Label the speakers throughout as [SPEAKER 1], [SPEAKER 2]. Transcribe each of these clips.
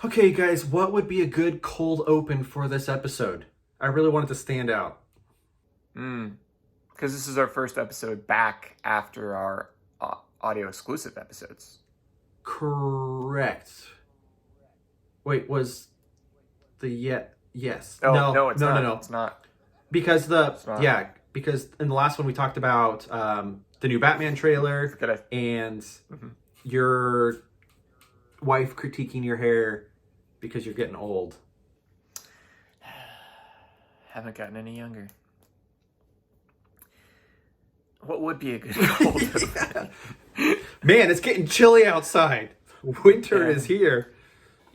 [SPEAKER 1] Okay, guys, what would be a good cold open for this episode? I really wanted to stand out.
[SPEAKER 2] Because this is our first episode back after our audio exclusive episodes.
[SPEAKER 1] Correct. Wait, was the yes?
[SPEAKER 2] Oh,
[SPEAKER 1] No,
[SPEAKER 2] it's not.
[SPEAKER 1] no.
[SPEAKER 2] It's not.
[SPEAKER 1] Because because in the last one we talked about the new Batman trailer and your wife critiquing your hair because you're getting old.
[SPEAKER 2] Haven't gotten any younger. What would be a good cold open?
[SPEAKER 1] Man, it's getting chilly outside. Winter is here.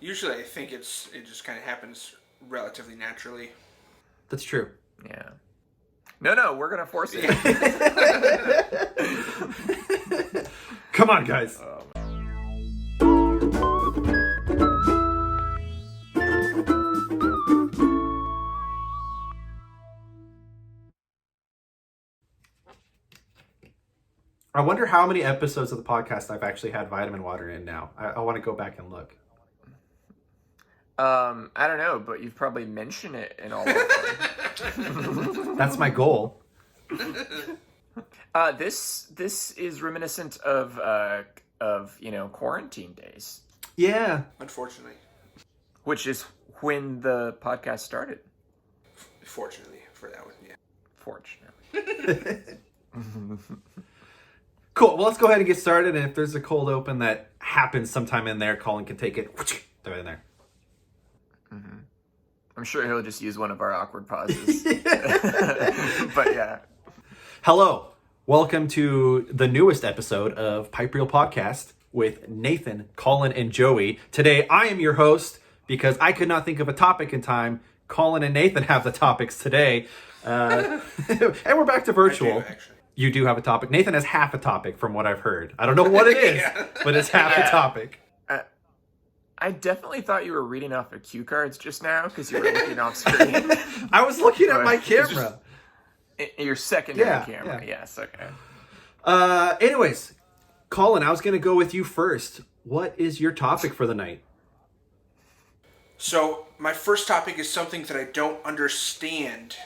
[SPEAKER 3] Usually I think it just kind of happens relatively naturally.
[SPEAKER 1] That's true.
[SPEAKER 2] Yeah. No, we're going to force it.
[SPEAKER 1] Come on, guys. I wonder how many episodes of the podcast I've actually had vitamin water in now. I want to go back and look.
[SPEAKER 2] I don't know, but you've probably mentioned it in all of them.
[SPEAKER 1] That's my goal.
[SPEAKER 2] This is reminiscent of quarantine days.
[SPEAKER 1] Yeah.
[SPEAKER 3] Unfortunately.
[SPEAKER 2] Which is when the podcast started.
[SPEAKER 3] Fortunately for that one, yeah.
[SPEAKER 2] Fortunately.
[SPEAKER 1] Cool. Well, let's go ahead and get started. And if there's a cold open that happens sometime in there, Collin can take it. Throw it in there.
[SPEAKER 2] Mm-hmm. I'm sure he'll just use one of our awkward pauses. But yeah.
[SPEAKER 1] Hello. Welcome to the newest episode of Pipe Reel Podcast with Nathan, Collin, and Joey. Today, I am your host because I could not think of a topic in time. Collin and Nathan have the topics today. And we're back to virtual.
[SPEAKER 3] I do, actually.
[SPEAKER 1] You do have a topic. Nathan has half a topic from what I've heard. I don't know what it is, but it's half a topic.
[SPEAKER 2] I definitely thought you were reading off of cue cards just now because you were looking off screen.
[SPEAKER 1] I was looking at my camera.
[SPEAKER 2] Your secondary camera.
[SPEAKER 1] Yeah.
[SPEAKER 2] Yes, okay.
[SPEAKER 1] Anyways, Collin, I was going to go with you first. What is your topic for the night?
[SPEAKER 3] So, my first topic is something that I don't understand,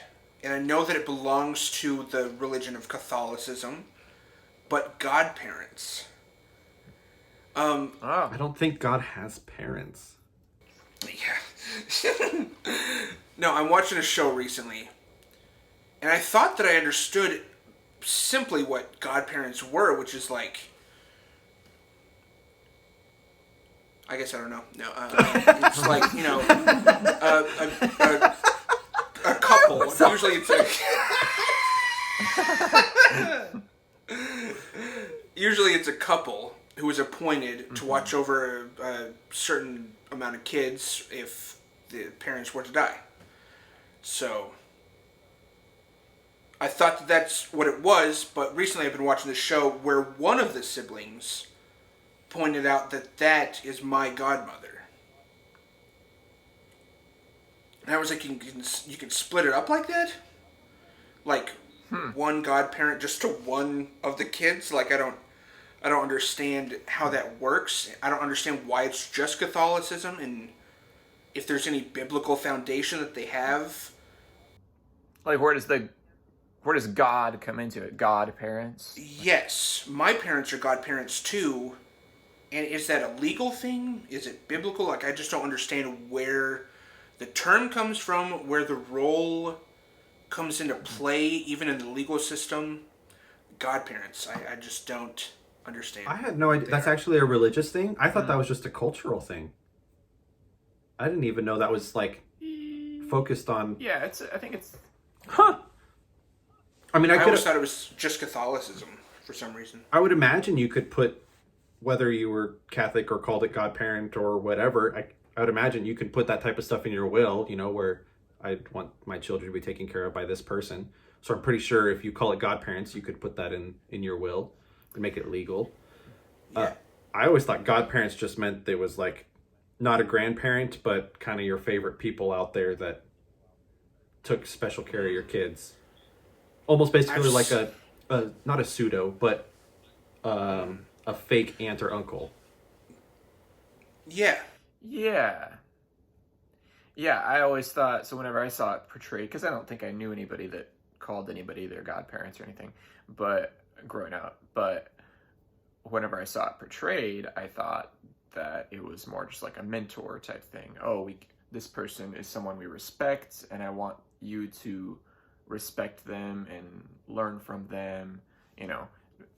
[SPEAKER 3] and I know that it belongs to the religion of Catholicism, but godparents.
[SPEAKER 1] I don't think God has parents.
[SPEAKER 3] Yeah. No, I'm watching a show recently, and I thought that I understood simply what godparents were, which is like... I guess I don't know. No, it's like, a couple. Usually it's usually it's a couple who is appointed to watch over a certain amount of kids if the parents were to die. So I thought that that's what it was, but recently I've been watching this show where one of the siblings pointed out that is my godmother. And I was like, you can split it up like that? Like, one godparent just to one of the kids? Like, I don't understand how that works. I don't understand why it's just Catholicism, and if there's any biblical foundation that they have.
[SPEAKER 2] Like, where does God come into it? Godparents?
[SPEAKER 3] Yes, my parents are godparents too. And is that a legal thing? Is it biblical? Like, I just don't understand where the term comes from, where the role comes into play, even in the legal system. Godparents, I just don't understand.
[SPEAKER 1] I had no idea. That's actually a religious thing? I thought that was just a cultural thing. I didn't even know that was, like, focused on...
[SPEAKER 2] Yeah, I think it's...
[SPEAKER 1] Huh! I mean,
[SPEAKER 3] I always thought it was just Catholicism, for some reason.
[SPEAKER 1] I would imagine you could put... Whether you were Catholic or called it godparent or whatever, I would imagine you could put that type of stuff in your will, where I want my children to be taken care of by this person. So I'm pretty sure if you call it godparents, you could put that in your will and make it legal.
[SPEAKER 3] Yeah.
[SPEAKER 1] I always thought godparents just meant they was like not a grandparent, but kind of your favorite people out there that took special care of your kids. Almost basically like a not a pseudo, but a fake aunt or uncle.
[SPEAKER 3] Yeah.
[SPEAKER 2] Yeah. Yeah, I always thought, so whenever I saw it portrayed, because I don't think I knew anybody that called anybody their godparents or anything, but growing up, but whenever I saw it portrayed, I thought that it was more just like a mentor type thing. Oh, this person is someone we respect, and I want you to respect them and learn from them, you know.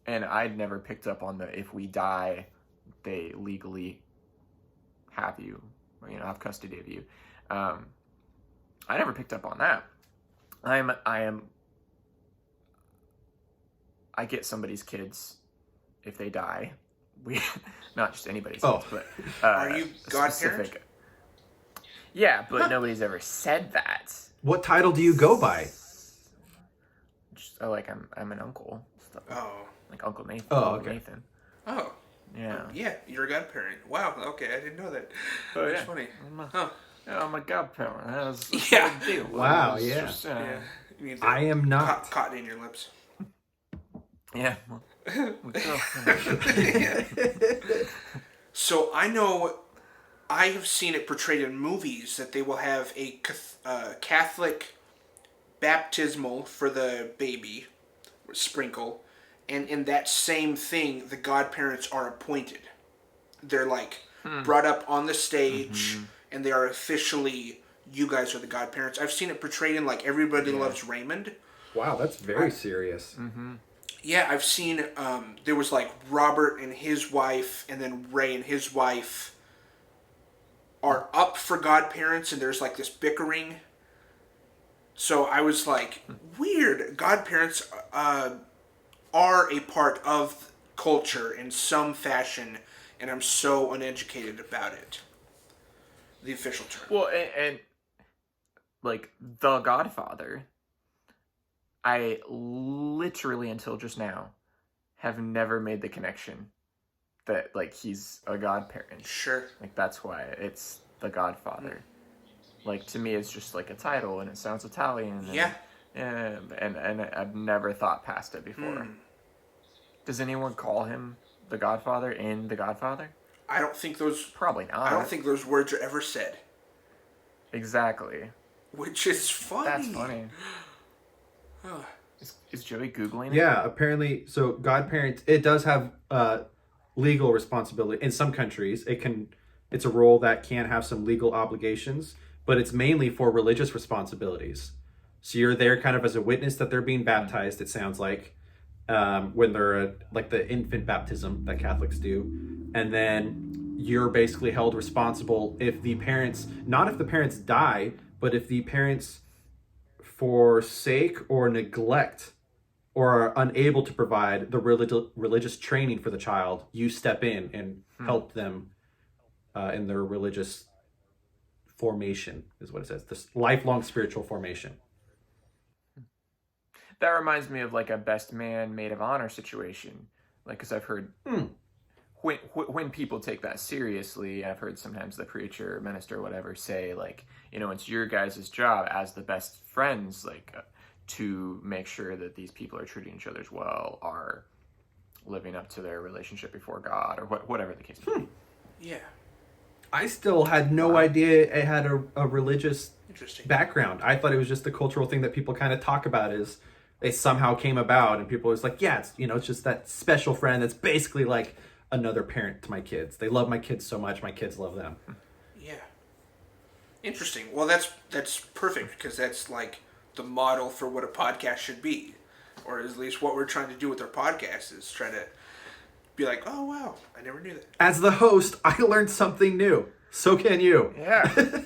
[SPEAKER 2] And I'd never picked up on the if we die, they legally have you, or, have custody of you. I never picked up on that. I get somebody's kids if they die. We not just anybody's kids, but
[SPEAKER 3] are you godparent?
[SPEAKER 2] Yeah, but nobody's ever said that.
[SPEAKER 1] What title do you go by?
[SPEAKER 2] Just like I'm an uncle. Stuff.
[SPEAKER 3] Oh,
[SPEAKER 2] like Uncle Nathan.
[SPEAKER 1] Oh, okay.
[SPEAKER 2] Nathan.
[SPEAKER 3] Oh,
[SPEAKER 2] yeah.
[SPEAKER 3] Yeah, you're a godparent. Wow. Okay, I didn't know that.
[SPEAKER 2] Oh,
[SPEAKER 3] That's
[SPEAKER 2] yeah.
[SPEAKER 3] funny.
[SPEAKER 2] Huh. Yeah, I'm a godparent. That's
[SPEAKER 3] Yeah.
[SPEAKER 2] a big deal.
[SPEAKER 1] Wow,
[SPEAKER 2] It's
[SPEAKER 1] yeah.
[SPEAKER 2] just,
[SPEAKER 3] Yeah. You need
[SPEAKER 1] I am not.
[SPEAKER 3] cotton in your lips.
[SPEAKER 2] Yeah.
[SPEAKER 3] So I know I have seen it portrayed in movies that they will have a Catholic baptismal for the baby, sprinkle, and in that same thing, the godparents are appointed. They're like brought up on the stage, and they are officially, you guys are the godparents. I've seen it portrayed in like Everybody Loves Raymond.
[SPEAKER 1] Wow, that's very serious.
[SPEAKER 3] Yeah, I've seen, there was like Robert and his wife, and then Ray and his wife are up for godparents, and there's like this bickering. So I was like, weird. Godparents are a part of culture in some fashion, and I'm so uneducated about it. The official term.
[SPEAKER 2] Well, and like The Godfather, I literally until just now have never made the connection that like he's a godparent.
[SPEAKER 3] Sure.
[SPEAKER 2] Like that's why it's The Godfather. Like to me, it's just like a title, and it sounds Italian. And,
[SPEAKER 3] Yeah.
[SPEAKER 2] And I've never thought past it before. Does anyone call him The Godfather in The Godfather?
[SPEAKER 3] I don't think those...
[SPEAKER 2] Probably not.
[SPEAKER 3] I don't think those words are ever said.
[SPEAKER 2] Exactly.
[SPEAKER 3] Which is funny.
[SPEAKER 2] That's funny. Is Joey Googling it?
[SPEAKER 1] Yeah, apparently. So godparents, it does have legal responsibility in some countries. It's a role that can have some legal obligations, but it's mainly for religious responsibilities. So you're there kind of as a witness that they're being baptized. It sounds like when they're like the infant baptism that Catholics do, and then you're basically held responsible if the parents, not if the parents die, but if the parents forsake or neglect or are unable to provide the religious training for the child, you step in and help them in their religious formation, is what it says. This lifelong spiritual formation.
[SPEAKER 2] That reminds me of like a best man maid of honor situation. Like, because I've heard when people take that seriously, I've heard sometimes the preacher, minister, whatever, say like, it's your guys' job as the best friends, like to make sure that these people are treating each other well, are living up to their relationship before God, or whatever the case may be.
[SPEAKER 3] Yeah.
[SPEAKER 1] I still had no idea it had a religious background. I thought it was just a cultural thing that people kind of talk about is they somehow came about, and people was like, yeah, it's just that special friend that's basically like another parent to my kids. They love my kids so much, my kids love them.
[SPEAKER 3] Yeah. Interesting. Well, that's perfect, because that's like the model for what a podcast should be, or at least what we're trying to do with our podcast is try to be like, oh wow, I never knew that.
[SPEAKER 1] As the host, I learned something new. So can you.
[SPEAKER 2] Yeah.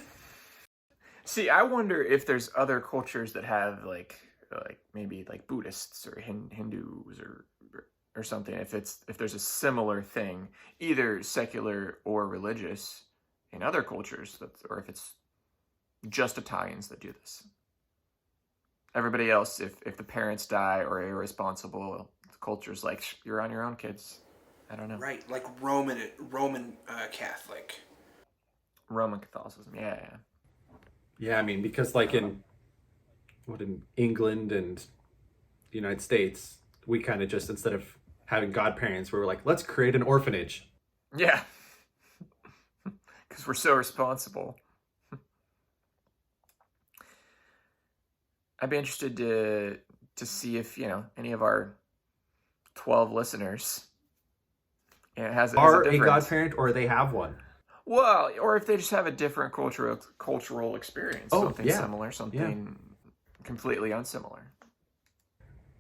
[SPEAKER 2] See, I wonder if there's other cultures that have like maybe like Buddhists or Hindus or something. If there's a similar thing, either secular or religious, in other cultures, or if it's just Italians that do this. Everybody else, if the parents die or are irresponsible, the culture's like, you're on your own, kids. I don't know.
[SPEAKER 3] Right, like Roman Catholic.
[SPEAKER 2] Roman Catholicism, yeah.
[SPEAKER 1] Yeah, I mean, because like in England and the United States, we kind of just, instead of having godparents, we were like, let's create an orphanage.
[SPEAKER 2] Yeah. because we're so responsible. I'd be interested to see if, any of our 12 listeners has
[SPEAKER 1] Are
[SPEAKER 2] a
[SPEAKER 1] a
[SPEAKER 2] difference.
[SPEAKER 1] godparent, or they have one.
[SPEAKER 2] Well, or if they just have a different cultural experience. Something similar, something completely unsimilar.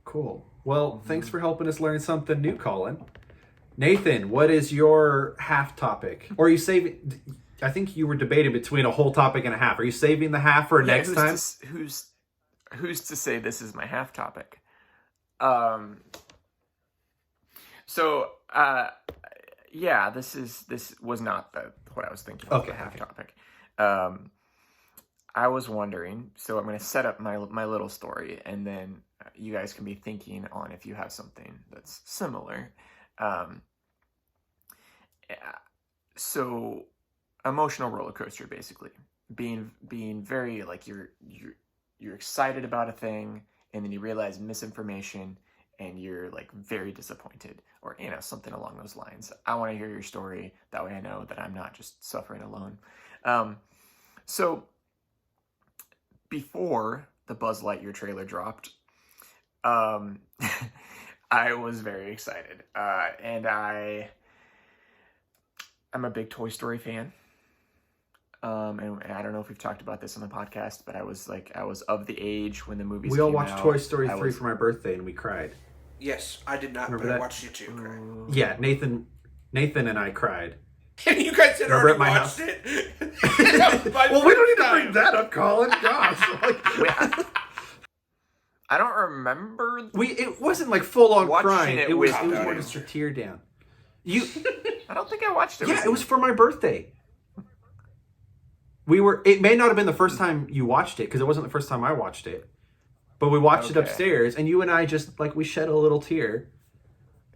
[SPEAKER 1] Cool. Well, thanks for helping us learn something new, Collin. Nathan, what is your half topic? Or are you saving... I think you were debating between a whole topic and a half. Are you saving the half for next time?
[SPEAKER 2] Who's to say this is my half topic? This was not what I was thinking of the half topic. I was wondering, so I'm going to set up my little story, and then you guys can be thinking on if you have something that's similar. So emotional roller coaster, basically being very like you're excited about a thing, and then you realize misinformation, and you're like very disappointed, or something along those lines. I want to hear your story, that way I know that I'm not just suffering alone. So before the Buzz Lightyear trailer dropped, I was very excited, and I'm a big Toy Story fan. And I don't know if we've talked about this on the podcast, but I was of the age when the movies came out.
[SPEAKER 1] We all watched Toy Story 3 for my birthday, and we cried.
[SPEAKER 3] Yes, I did not, but I watched you two cry.
[SPEAKER 1] Yeah, Nathan and I cried.
[SPEAKER 3] And you guys had already watched it.
[SPEAKER 1] Well, we don't need to bring that up, Collin. Gosh.
[SPEAKER 2] I don't remember.
[SPEAKER 1] It wasn't like full on crying. It was more just a tear down.
[SPEAKER 2] I don't think I watched it.
[SPEAKER 1] Yeah, it was for my birthday. It may not have been the first time you watched it, because it wasn't the first time I watched it. But we watched it upstairs, and you and I just, we shed a little tear.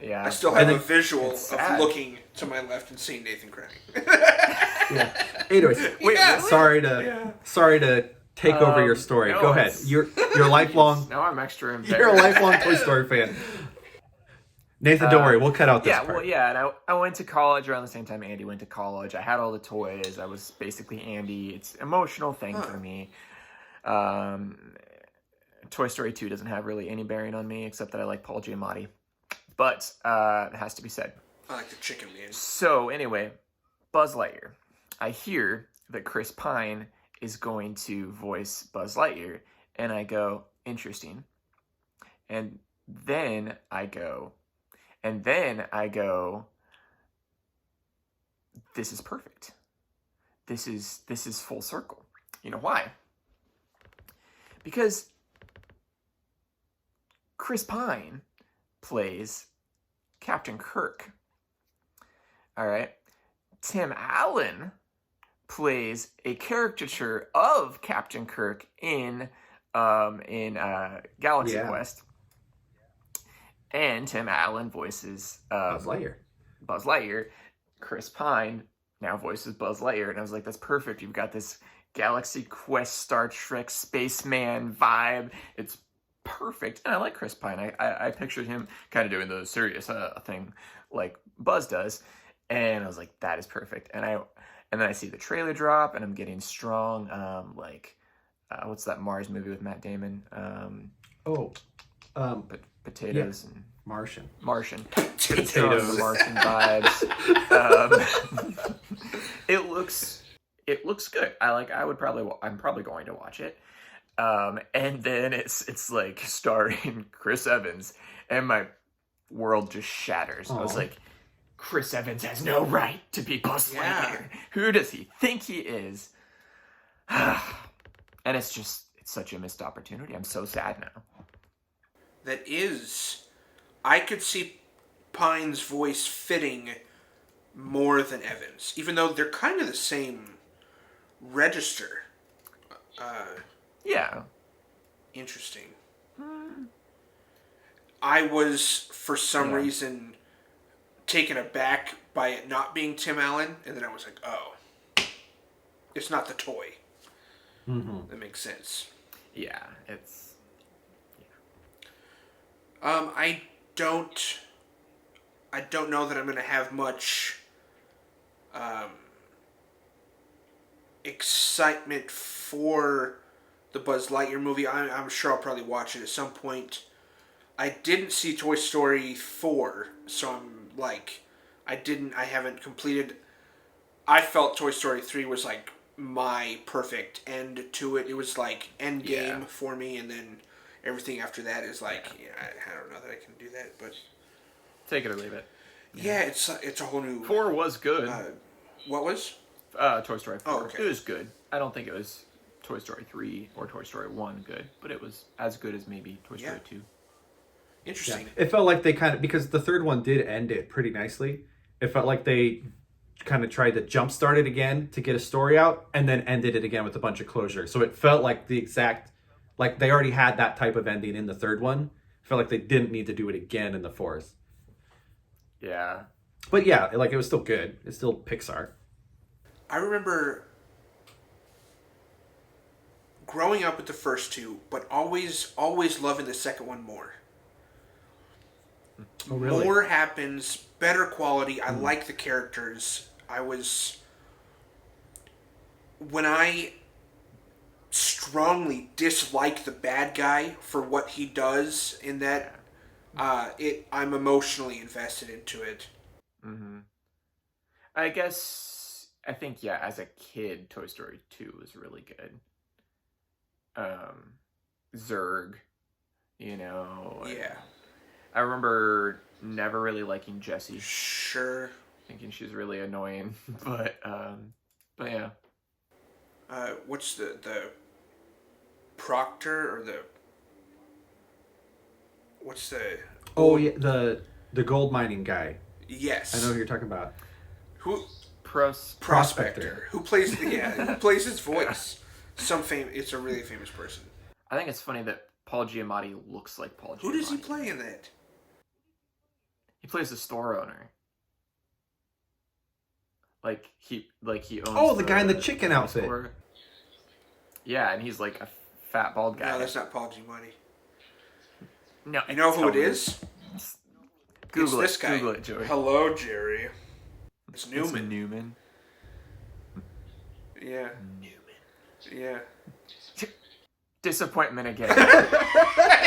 [SPEAKER 2] Yeah.
[SPEAKER 3] I still have a visual of looking to my left and seeing Nathan crying.
[SPEAKER 1] Yeah. Anyways, sorry to take over your story.
[SPEAKER 2] No,
[SPEAKER 1] Go ahead. You're lifelong.
[SPEAKER 2] Now I'm extra embarrassed.
[SPEAKER 1] You're a lifelong Toy Story fan. Nathan, don't worry. We'll cut out this part.
[SPEAKER 2] Well, yeah, and I went to college around the same time Andy went to college. I had all the toys. I was basically Andy. It's an emotional thing for me. Toy Story 2 doesn't have really any bearing on me, except that I like Paul Giamatti. But it has to be said.
[SPEAKER 3] I like the chicken man.
[SPEAKER 2] So, anyway, Buzz Lightyear. I hear that Chris Pine is going to voice Buzz Lightyear, and I go, interesting. And then I go, this is perfect. This is full circle. You know why? Because Chris Pine plays Captain Kirk. All right. Tim Allen plays a caricature of Captain Kirk in Galaxy Quest. And Tim Allen voices
[SPEAKER 1] Buzz
[SPEAKER 2] Lightyear. Chris Pine now voices Buzz Lightyear. And I was like, that's perfect. You've got this Galaxy Quest, Star Trek, spaceman vibe. It's perfect. And I like Chris Pine. I pictured him kind of doing the serious thing like Buzz does. And I was like, that is perfect. And then I see the trailer drop, and I'm getting strong, what's that Mars movie with Matt Damon? Potatoes and
[SPEAKER 1] Martian.
[SPEAKER 2] Potatoes. Martian vibes. It looks good. I'm probably going to watch it. And then it's like starring Chris Evans, and my world just shatters. I was like, Chris Evans has no right to be Buzz Lightyear. Who does he think he is? And it's such a missed opportunity. I'm so sad now.
[SPEAKER 3] I could see Pine's voice fitting more than Evans, even though they're kind of the same register.
[SPEAKER 2] Yeah.
[SPEAKER 3] Interesting. I was, for some reason, taken aback by it not being Tim Allen, and then I was like, oh, it's not the toy. Mm-hmm. That makes sense.
[SPEAKER 2] Yeah, it's...
[SPEAKER 3] I don't know that I'm going to have much excitement for the Buzz Lightyear movie. I'm sure I'll probably watch it at some point. I didn't see Toy Story 4, so I'm like, I haven't completed. I felt Toy Story 3 was like my perfect end to it. It was like end game for me, and then everything after that is like, I don't know that I can do that, but
[SPEAKER 2] take it or leave it.
[SPEAKER 3] Yeah, it's a whole new.
[SPEAKER 2] 4 was good.
[SPEAKER 3] What was?
[SPEAKER 2] Toy Story 4.
[SPEAKER 3] Oh, okay.
[SPEAKER 2] It was good. I don't think it was Toy Story 3 or Toy Story 1 good, but it was as good as maybe Toy Story 2.
[SPEAKER 3] Interesting.
[SPEAKER 1] Yeah. It felt like they kind of, because the third one did end it pretty nicely. It felt like they kind of tried to jumpstart it again to get a story out, and then ended it again with a bunch of closure. So it felt like the exact, like they already had that type of ending in the third one. It felt like they didn't need to do it again in the fourth.
[SPEAKER 2] Yeah.
[SPEAKER 1] But yeah, like it was still good. It's still Pixar.
[SPEAKER 3] I remember growing up with the first two, but always loving the second one more.
[SPEAKER 1] Oh, really?
[SPEAKER 3] More happens, better quality. I like the characters. When I strongly dislike the bad guy for what he does in that, I'm emotionally invested into it.
[SPEAKER 2] Mm-hmm. I think, as a kid, Toy Story 2 was really good. Zurg,
[SPEAKER 3] Yeah.
[SPEAKER 2] I remember never really liking Jessie.
[SPEAKER 3] Sure.
[SPEAKER 2] Thinking she's really annoying, but yeah.
[SPEAKER 3] What's the Proctor or what's the...
[SPEAKER 1] Oh yeah, the gold mining guy.
[SPEAKER 3] Yes.
[SPEAKER 1] I know who you're talking about.
[SPEAKER 3] Who?
[SPEAKER 1] Prospector.
[SPEAKER 3] Who plays his voice? It's a really famous person.
[SPEAKER 2] I think it's funny that Paul Giamatti looks like Paul Giamatti.
[SPEAKER 3] Who does he play in that?
[SPEAKER 2] He plays the store owner. Like he owns.
[SPEAKER 1] Oh, the guy in the chicken outfit.
[SPEAKER 2] Store. Yeah, and he's like a fat bald guy.
[SPEAKER 3] No, that's not Paul Giamatti.
[SPEAKER 2] No,
[SPEAKER 3] you know who it is?
[SPEAKER 2] Google
[SPEAKER 3] it's this guy.
[SPEAKER 2] Google it, Joey.
[SPEAKER 3] Hello, Jerry. It's Newman.
[SPEAKER 2] It's Newman.
[SPEAKER 3] Yeah.
[SPEAKER 2] Newman.
[SPEAKER 3] Yeah.
[SPEAKER 2] Disappointment again.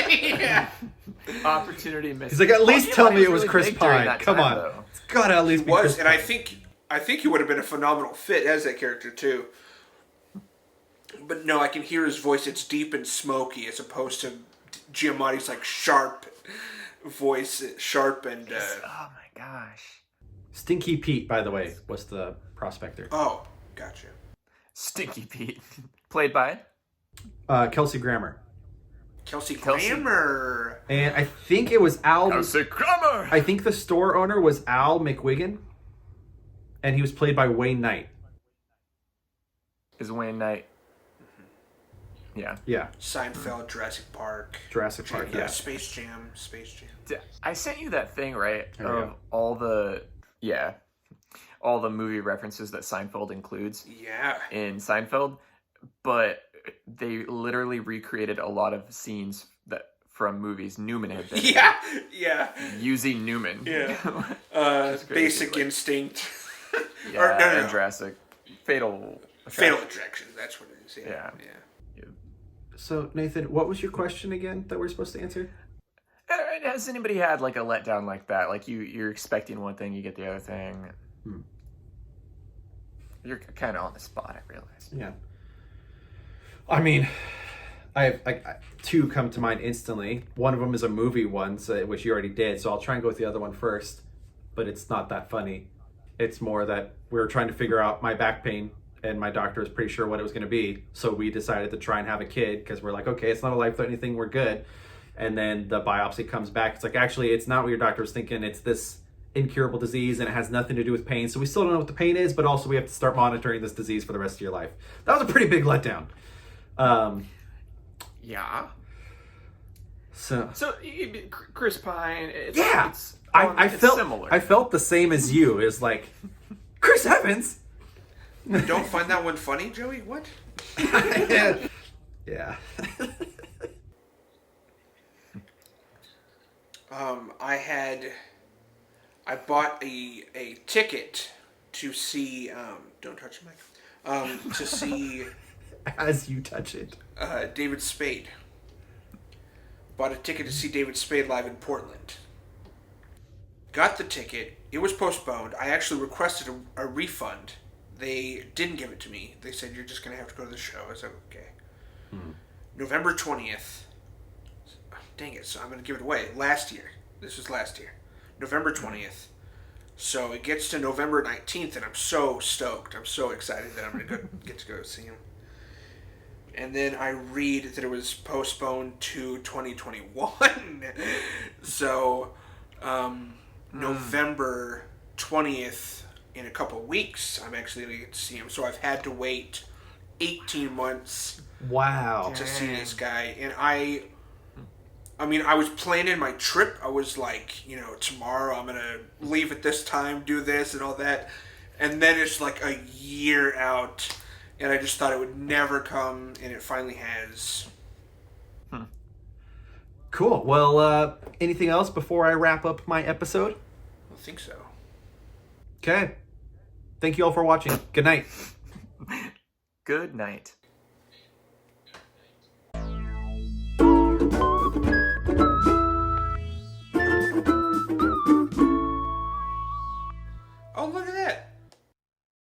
[SPEAKER 3] Yeah.
[SPEAKER 2] Opportunity missed.
[SPEAKER 1] He's like, at least tell me it was
[SPEAKER 2] really
[SPEAKER 1] Chris Pine. Come on.
[SPEAKER 2] Though.
[SPEAKER 1] It's gotta at least be
[SPEAKER 3] was,
[SPEAKER 1] Chris
[SPEAKER 3] and
[SPEAKER 1] Pine.
[SPEAKER 3] I think he would have been a phenomenal fit as that character too. But no, I can hear his voice. It's deep and smoky as opposed to Giamatti's like sharp voice, sharp and.
[SPEAKER 2] Oh my gosh.
[SPEAKER 1] Stinky Pete, by the way, was the prospector.
[SPEAKER 3] Oh, gotcha.
[SPEAKER 2] Stinky Pete, played by
[SPEAKER 1] Kelsey Grammer.
[SPEAKER 3] Kelsey Grammer.
[SPEAKER 1] And I think it was Al.
[SPEAKER 2] Kelsey Grammer.
[SPEAKER 1] I think the store owner was Al McWiggin, and he was played by Wayne Knight.
[SPEAKER 2] Is Wayne Knight? Yeah.
[SPEAKER 1] Yeah.
[SPEAKER 3] Seinfeld, Jurassic Park.
[SPEAKER 1] Jurassic Park. Yeah.
[SPEAKER 3] Space Jam.
[SPEAKER 2] I sent you that thing, right?
[SPEAKER 1] There we
[SPEAKER 2] of
[SPEAKER 1] go.
[SPEAKER 2] all the movie references that Seinfeld includes.
[SPEAKER 3] Yeah.
[SPEAKER 2] In Seinfeld, but they literally recreated a lot of scenes from movies Newman had been in,
[SPEAKER 3] Yeah.
[SPEAKER 2] using Newman.
[SPEAKER 3] Yeah. Basic Instinct.
[SPEAKER 2] Yeah,
[SPEAKER 3] Or, no.
[SPEAKER 2] and Jurassic. Fatal
[SPEAKER 3] Attraction. That's what it is. Yeah.
[SPEAKER 1] So, Nathan, what was your question again that we're supposed to answer?
[SPEAKER 2] Has anybody had like a letdown like that? Like you're expecting one thing, you get the other thing. You're kind of on the spot, I realize.
[SPEAKER 1] Yeah. I mean, I two come to mind instantly. One of them is a movie one, which you already did, so I'll try and go with the other one first. But it's not that funny. It's more that we were trying to figure out my back pain, and my doctor was pretty sure what it was going to be. So we decided to try and have a kid because we're like, okay, it's not a life-threatening thing. We're good. And then the biopsy comes back. It's like, actually, it's not what your doctor was thinking. It's this incurable disease, and it has nothing to do with pain. So we still don't know what the pain is, but also we have to start monitoring this disease for the rest of your life. That was a pretty big letdown.
[SPEAKER 2] Yeah.
[SPEAKER 1] So
[SPEAKER 2] Chris Pine.
[SPEAKER 1] I felt
[SPEAKER 2] similar.
[SPEAKER 1] I felt the same as you. It's like Chris Evans.
[SPEAKER 3] You don't find that one funny, Joey? What?
[SPEAKER 1] Yeah.
[SPEAKER 3] I bought a ticket to see. Don't touch the mic. to see
[SPEAKER 1] As you touch it.
[SPEAKER 3] David Spade. Bought a ticket to see David Spade live in Portland. Got the ticket. It was postponed. I actually requested a refund. They didn't give it to me. They said, you're just going to have to go to the show. I was like, okay. November 20th. Dang it, so I'm going to give it away. Last year. This was last year. November 20th. So it gets to November 19th, and I'm so stoked. I'm so excited that I'm going to get to go see him. And then I read that it was postponed to 2021. So, November 20th, in a couple weeks, I'm actually going to get to see him. So I've had to wait 18 months
[SPEAKER 1] Wow.
[SPEAKER 3] to see this guy. And I mean, I was planning my trip. I was like, tomorrow I'm going to leave at this time, do this and all that. And then it's like a year out. And I just thought it would never come, and it finally has.
[SPEAKER 1] Cool. Well, anything else before I wrap up my episode?
[SPEAKER 3] I think so.
[SPEAKER 1] Okay. Thank you all for watching. Good night.
[SPEAKER 2] Good night.